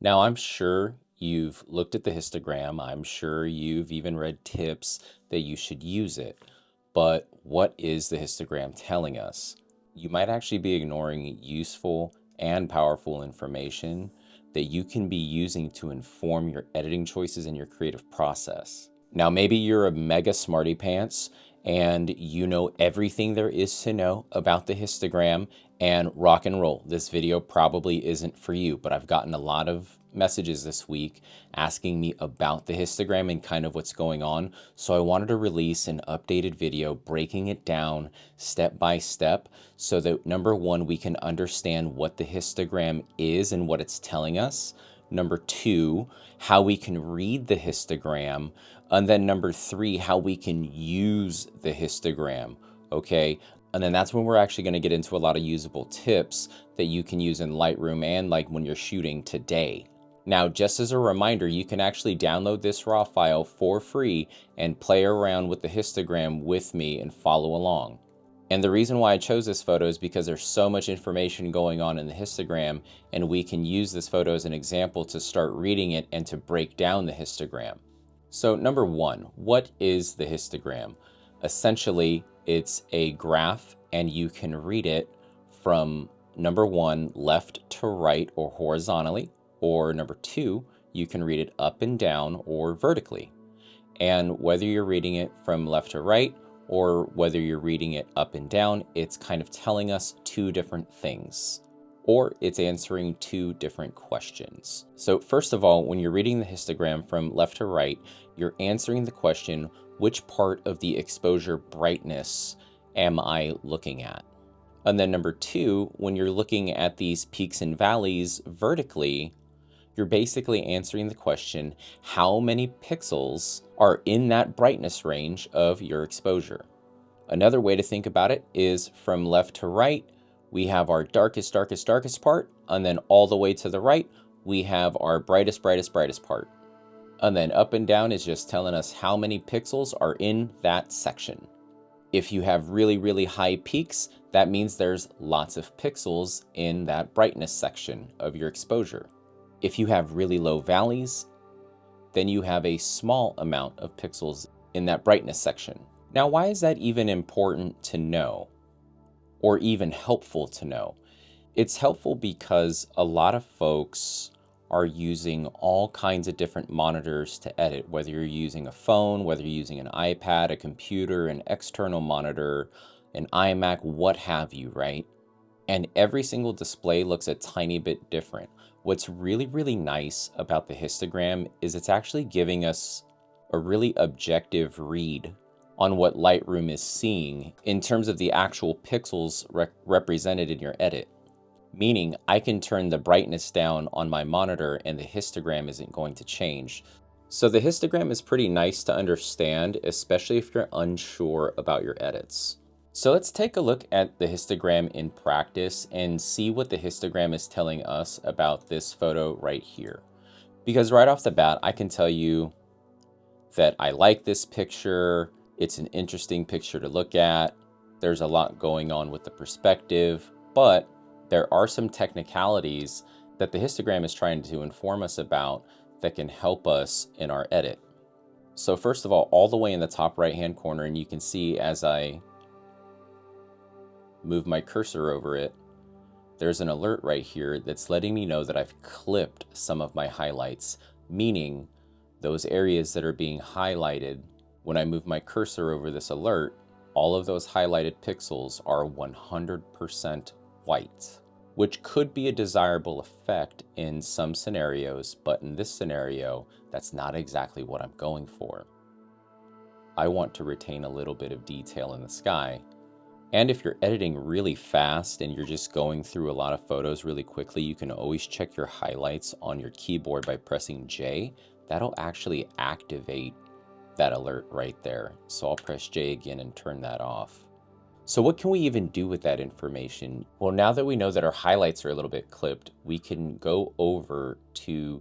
Now, I'm sure you've looked at the histogram. I'm sure you've even read tips that you should use it. But what is the histogram telling us? You might actually be ignoring useful and powerful information that you can be using to inform your editing choices and your creative process. Now, maybe you're a mega smarty pants and you know everything there is to know about the histogram and rock and roll. This video probably isn't for you, but I've gotten a lot of messages this week asking me about the histogram and kind of what's going on. So I wanted to release an updated video breaking it down step by step so that number one, we can understand what the histogram is and what it's telling us. Number two, how we can read the histogram. And then number three, how we can use the histogram. Okay. And then that's when we're actually going to get into a lot of usable tips that you can use in Lightroom and like when you're shooting today. Now, just as a reminder, you can actually download this raw file for free and play around with the histogram with me and follow along. And the reason why I chose this photo is because there's so much information going on in the histogram, and we can use this photo as an example to start reading it and to break down the histogram. So number one, what is the histogram? Essentially, it's a graph and you can read it from number one, left to right or horizontally, or number two, you can read it up and down or vertically. And whether you're reading it from left to right or whether you're reading it up and down, it's kind of telling us two different things, or it's answering two different questions. So first of all, when you're reading the histogram from left to right, you're answering the question, which part of the exposure brightness am I looking at? And then number two, when you're looking at these peaks and valleys vertically, you're basically answering the question, how many pixels are in that brightness range of your exposure? Another way to think about it is from left to right, we have our darkest, darkest, darkest part, and then all the way to the right, we have our brightest, brightest, brightest part. And then up and down is just telling us how many pixels are in that section. If you have really, really high peaks, that means there's lots of pixels in that brightness section of your exposure. If you have really low valleys, then you have a small amount of pixels in that brightness section. Now, why is that even important to know, or even helpful to know? It's helpful because a lot of folks are using all kinds of different monitors to edit, whether you're using a phone, whether you're using an iPad, a computer, an external monitor, an iMac, what have you, right? And every single display looks a tiny bit different. What's really, really nice about the histogram is it's actually giving us a really objective read on what Lightroom is seeing in terms of the actual pixels represented in your edit. Meaning I can turn the brightness down on my monitor and the histogram isn't going to change. So the histogram is pretty nice to understand, especially if you're unsure about your edits. So let's take a look at the histogram in practice and see what the histogram is telling us about this photo right here. Because right off the bat, I can tell you that I like this picture. It's an interesting picture to look at. There's a lot going on with the perspective, but there are some technicalities that the histogram is trying to inform us about that can help us in our edit. So first of all the way in the top right-hand corner, and you can see as I move my cursor over it, there's an alert right here that's letting me know that I've clipped some of my highlights, meaning those areas that are being highlighted, when I move my cursor over this alert, all of those highlighted pixels are 100% white, which could be a desirable effect in some scenarios, but in this scenario, that's not exactly what I'm going for. I want to retain a little bit of detail in the sky. And if you're editing really fast and you're just going through a lot of photos really quickly, you can always check your highlights on your keyboard by pressing J. That'll actually activate that alert right there. So I'll press J again and turn that off. So what can we even do with that information? Well, now that we know that our highlights are a little bit clipped, we can go over to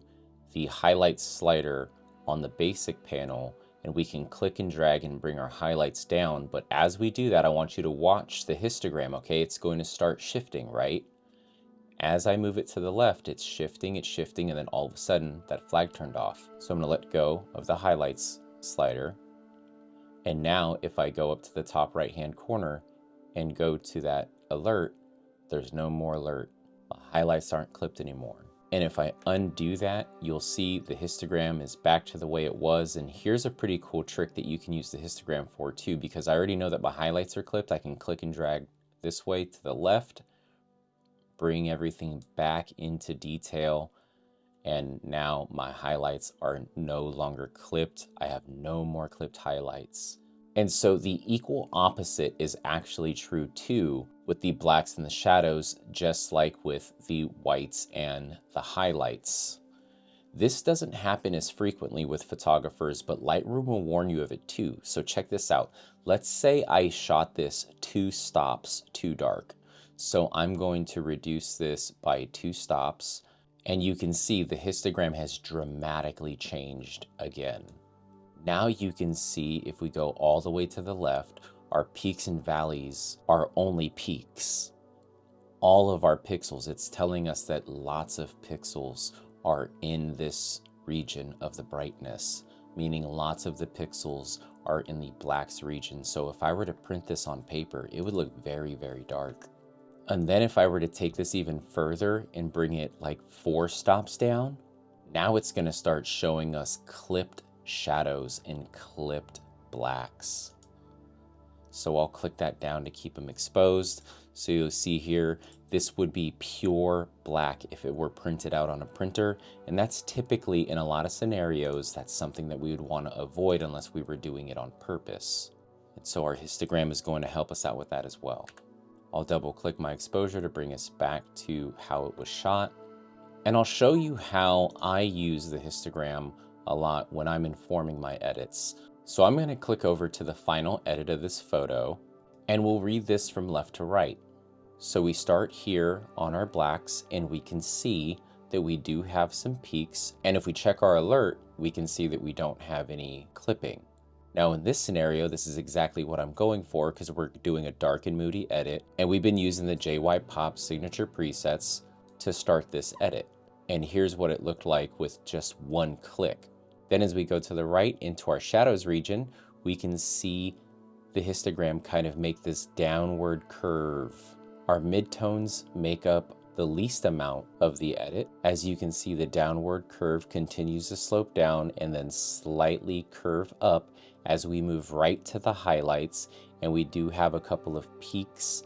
the highlights slider on the basic panel and we can click and drag and bring our highlights down. But as we do that, I want you to watch the histogram, okay? It's going to start shifting, right? As I move it to the left, it's shifting, and then all of a sudden that flag turned off. So I'm gonna let go of the highlights slider. And now if I go up to the top right-hand corner and go to that alert, there's no more alert. The highlights aren't clipped anymore. And if I undo that, you'll see the histogram is back to the way it was. And here's a pretty cool trick that you can use the histogram for too, because I already know that my highlights are clipped. I can click and drag this way to the left, bring everything back into detail. And now my highlights are no longer clipped. I have no more clipped highlights. And so the equal opposite is actually true too with the blacks and the shadows, just like with the whites and the highlights. This doesn't happen as frequently with photographers, but Lightroom will warn you of it too. So check this out. Let's say I shot this 2 stops too dark. So I'm going to reduce this by 2 stops, and you can see the histogram has dramatically changed again. Now you can see, if we go all the way to the left, our peaks and valleys are only peaks. All of our pixels, it's telling us that lots of pixels are in this region of the brightness, meaning lots of the pixels are in the blacks region. So if I were to print this on paper, it would look very, very dark. And then if I were to take this even further and bring it like 4 stops down, now it's going to start showing us clipped shadows and clipped blacks. So I'll click that down to keep them exposed. So you'll see here, this would be pure black if it were printed out on a printer. And that's typically, in a lot of scenarios, that's something that we would want to avoid unless we were doing it on purpose. And so our histogram is going to help us out with that as well. I'll double click my exposure to bring us back to how it was shot. And I'll show you how I use the histogram a lot when I'm informing my edits. So I'm going to click over to the final edit of this photo, and we'll read this from left to right. So we start here on our blacks, and we can see that we do have some peaks. And if we check our alert, we can see that we don't have any clipping. Now in this scenario, this is exactly what I'm going for, because we're doing a dark and moody edit, and we've been using the JY Pop signature presets to start this edit. And here's what it looked like with just 1 click. Then as we go to the right into our shadows region, we can see the histogram kind of make this downward curve. Our midtones make up the least amount of the edit. As you can see, the downward curve continues to slope down and then slightly curve up as we move right to the highlights. And we do have a couple of peaks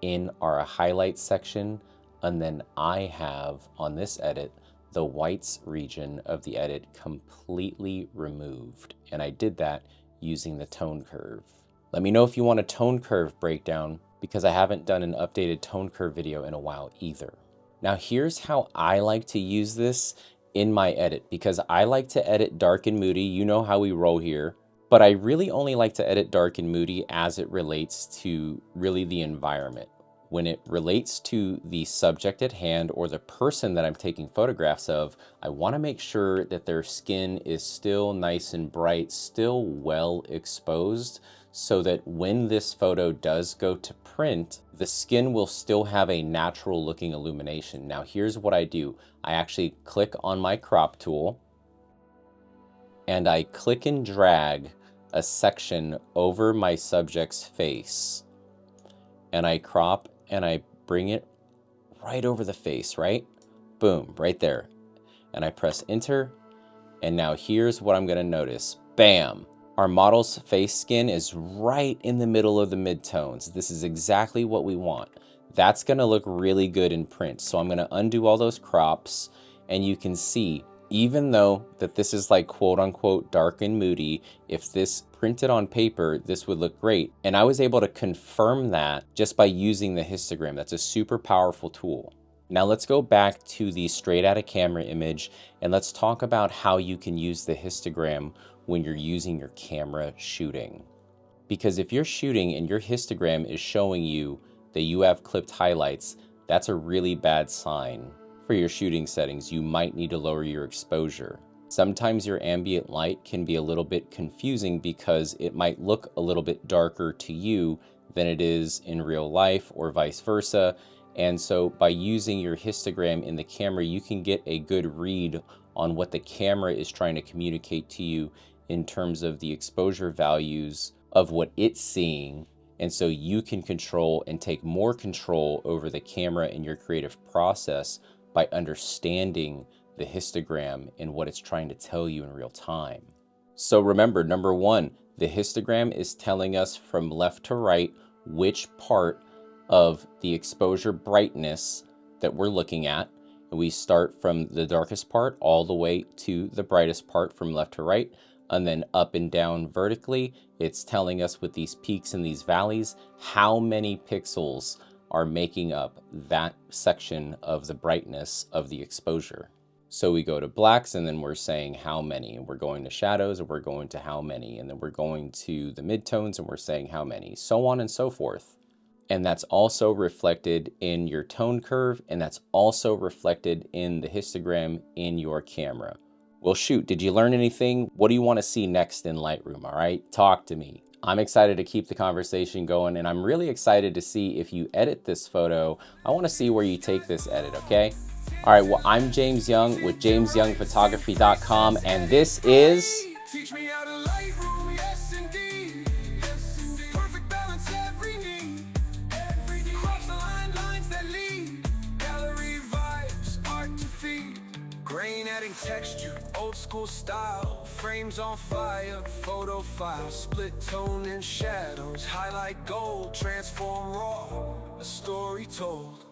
in our highlight section. And then I have, on this edit, the whites region of the edit completely removed. And I did that using the tone curve. Let me know if you want a tone curve breakdown, because I haven't done an updated tone curve video in a while either. Now here's how I like to use this in my edit, because I like to edit dark and moody. You know how we roll here. But I really only like to edit dark and moody as it relates to really the environment. When it relates to the subject at hand or the person that I'm taking photographs of, I want to make sure that their skin is still nice and bright, still well exposed, so that when this photo does go to print, the skin will still have a natural looking illumination. Now here's what I do. I actually click on my crop tool and I click and drag a section over my subject's face, and I crop and I bring it right over the face, right? Boom, right there. And I press enter. And now here's what I'm gonna notice. Bam! Our model's face skin is right in the middle of the midtones. This is exactly what we want. That's gonna look really good in print. So I'm gonna undo all those crops, and you can see, even though that this is like quote unquote dark and moody, if this printed on paper, this would look great. And I was able to confirm that just by using the histogram. That's a super powerful tool. Now let's go back to the straight out of camera image, and let's talk about how you can use the histogram when you're using your camera shooting. Because if you're shooting and your histogram is showing you that you have clipped highlights, that's a really bad sign. For your shooting settings, you might need to lower your exposure. Sometimes your ambient light can be a little bit confusing because it might look a little bit darker to you than it is in real life, or vice versa. And so by using your histogram in the camera, you can get a good read on what the camera is trying to communicate to you in terms of the exposure values of what it's seeing. And so you can control and take more control over the camera in your creative process by understanding the histogram and what it's trying to tell you in real time. So remember, number one, the histogram is telling us from left to right which part of the exposure brightness that we're looking at. And we start from the darkest part all the way to the brightest part from left to right, and then up and down vertically. It's telling us with these peaks and these valleys how many pixels are making up that section of the brightness of the exposure. So we go to blacks, and then we're saying how many, and we're going to shadows, and we're going to how many, and then we're going to the midtones, and we're saying how many, so on and so forth. And that's also reflected in your tone curve, and that's also reflected in the histogram in your camera. Well, shoot, did you learn anything? What do you want to see next in Lightroom, all right? Talk to me. I'm excited to keep the conversation going, and I'm really excited to see if you edit this photo. I want to see where you take this edit, okay? All right, well, I'm James Young with jamesyoungphotography.com, and this is... Teach me how to Lightroom, yes indeed. Perfect balance every need. Cross the lines that lead. Gallery vibes, art to feed. Grain adding texture, old school style. Frames on fire, photo file. Split tone and shadows, highlight gold. Transform raw, a story told.